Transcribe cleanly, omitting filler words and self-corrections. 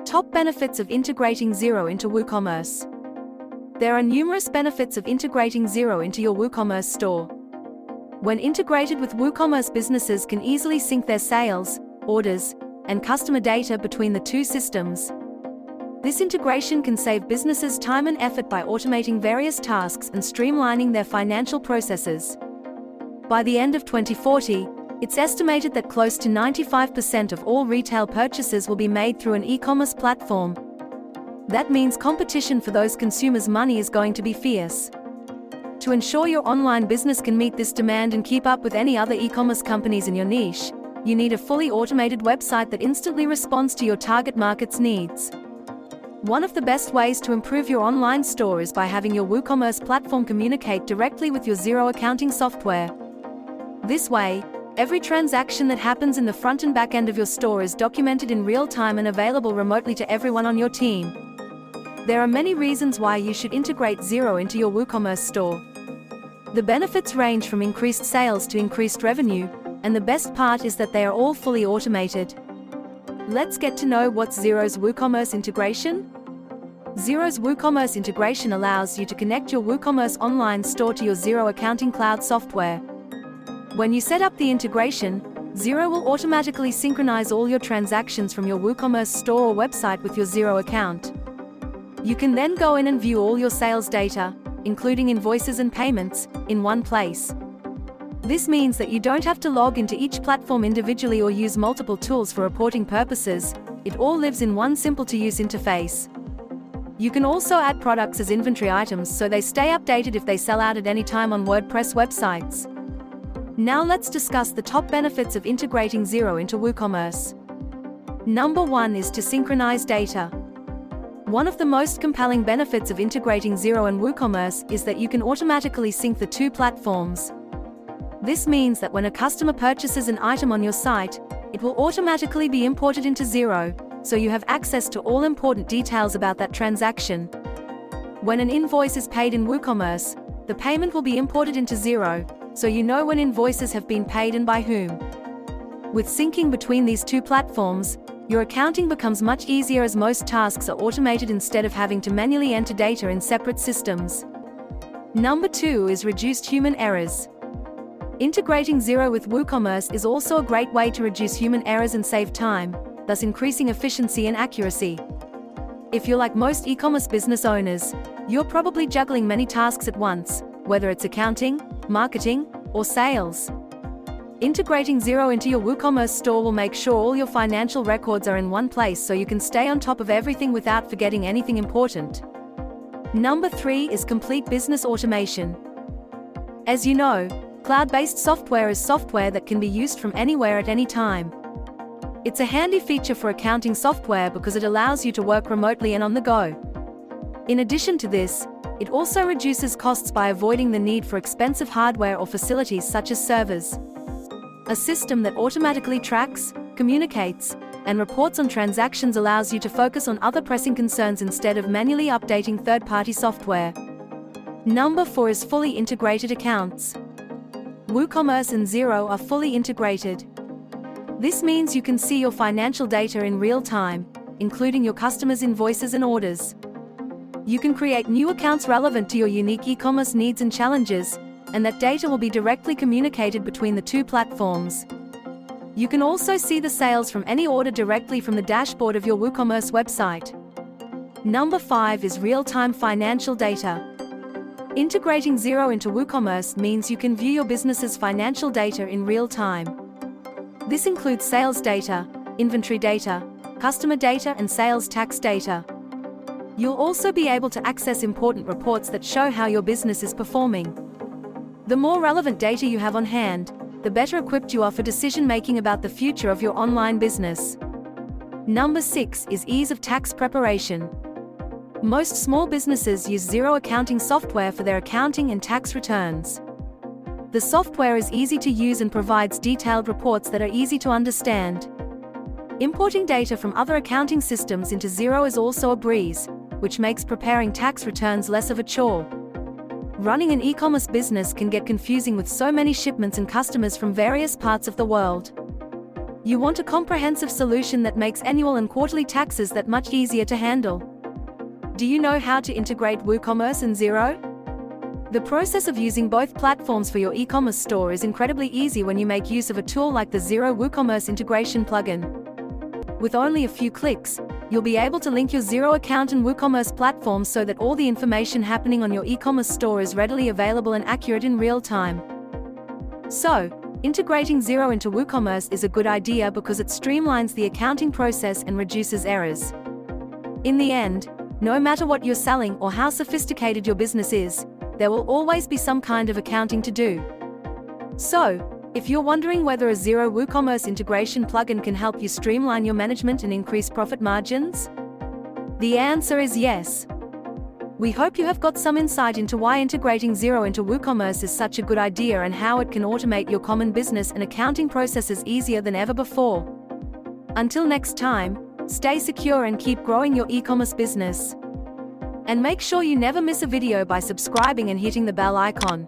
Top benefits of integrating Xero into WooCommerce. There are numerous benefits of integrating Xero into your WooCommerce store. When integrated with WooCommerce, businesses can easily sync their sales, orders, and customer data between the two systems. This integration can save businesses time and effort by automating various tasks and streamlining their financial processes. By the end of 2040, it's estimated that close to 95% of all retail purchases will be made through an e-commerce platform. That means competition for those consumers' money is going to be fierce. To ensure your online business can meet this demand and keep up with any other e-commerce companies in your niche, you need a fully automated website that instantly responds to your target market's needs. One of the best ways to improve your online store is by having your WooCommerce platform communicate directly with your Xero accounting software. This way, every transaction that happens in the front and back end of your store is documented in real time and available remotely to everyone on your team. There are many reasons why you should integrate Xero into your WooCommerce store. The benefits range from increased sales to increased revenue, and the best part is that they are all fully automated. Let's get to know what's Xero's WooCommerce integration. Xero's WooCommerce integration allows you to connect your WooCommerce online store to your Xero accounting cloud software. When you set up the integration, Xero will automatically synchronize all your transactions from your WooCommerce store or website with your Xero account. You can then go in and view all your sales data, including invoices and payments, in one place. This means that you don't have to log into each platform individually or use multiple tools for reporting purposes. It all lives in one simple-to-use interface. You can also add products as inventory items so they stay updated if they sell out at any time on WordPress websites. Now let's discuss the top benefits of integrating Xero into WooCommerce. Number 1 is to synchronize data. One of the most compelling benefits of integrating Xero and WooCommerce is that you can automatically sync the two platforms. This means that when a customer purchases an item on your site, it will automatically be imported into Xero, so you have access to all important details about that transaction. When an invoice is paid in WooCommerce, the payment will be imported into Xero, so you know when invoices have been paid and by whom. With syncing between these two platforms, your accounting becomes much easier as most tasks are automated instead of having to manually enter data in separate systems. Number 2 is reduced human errors. Integrating Xero with WooCommerce is also a great way to reduce human errors and save time, thus increasing efficiency and accuracy. If you're like most e-commerce business owners, you're probably juggling many tasks at once, whether it's accounting, marketing, or sales. Integrating Xero into your WooCommerce store will make sure all your financial records are in one place so you can stay on top of everything without forgetting anything important. Number 3 is complete business automation. As you know, cloud-based software is software that can be used from anywhere at any time. It's a handy feature for accounting software because it allows you to work remotely and on the go. In addition to this, it also reduces costs by avoiding the need for expensive hardware or facilities such as servers. A system that automatically tracks, communicates, and reports on transactions allows you to focus on other pressing concerns instead of manually updating third-party software. Number 4 is fully integrated accounts. WooCommerce and Xero are fully integrated. This means you can see your financial data in real time, including your customers' invoices and orders. You can create new accounts relevant to your unique e-commerce needs and challenges, and that data will be directly communicated between the two platforms. You can also see the sales from any order directly from the dashboard of your WooCommerce website. Number 5 is real-time financial data. Integrating Xero into WooCommerce means you can view your business's financial data in real time. This includes sales data, inventory data, customer data, and sales tax data. You'll also be able to access important reports that show how your business is performing. The more relevant data you have on hand, the better equipped you are for decision-making about the future of your online business. Number 6 is ease of tax preparation. Most small businesses use Xero accounting software for their accounting and tax returns. The software is easy to use and provides detailed reports that are easy to understand. Importing data from other accounting systems into Xero is also a breeze, which makes preparing tax returns less of a chore. Running an e-commerce business can get confusing with so many shipments and customers from various parts of the world. You want a comprehensive solution that makes annual and quarterly taxes that much easier to handle. Do you know how to integrate WooCommerce and Xero? The process of using both platforms for your e-commerce store is incredibly easy when you make use of a tool like the Xero WooCommerce Integration Plugin. With only a few clicks, you'll be able to link your Xero account and WooCommerce platforms so that all the information happening on your e-commerce store is readily available and accurate in real time. So, integrating Xero into WooCommerce is a good idea because it streamlines the accounting process and reduces errors. In the end, no matter what you're selling or how sophisticated your business is, there will always be some kind of accounting to do. So, if you're wondering whether a Xero WooCommerce integration plugin can help you streamline your management and increase profit margins, the answer is yes. We hope you have got some insight into why integrating Xero into WooCommerce is such a good idea and how it can automate your common business and accounting processes easier than ever before. Until next time, stay secure and keep growing your e-commerce business. And make sure you never miss a video by subscribing and hitting the bell icon.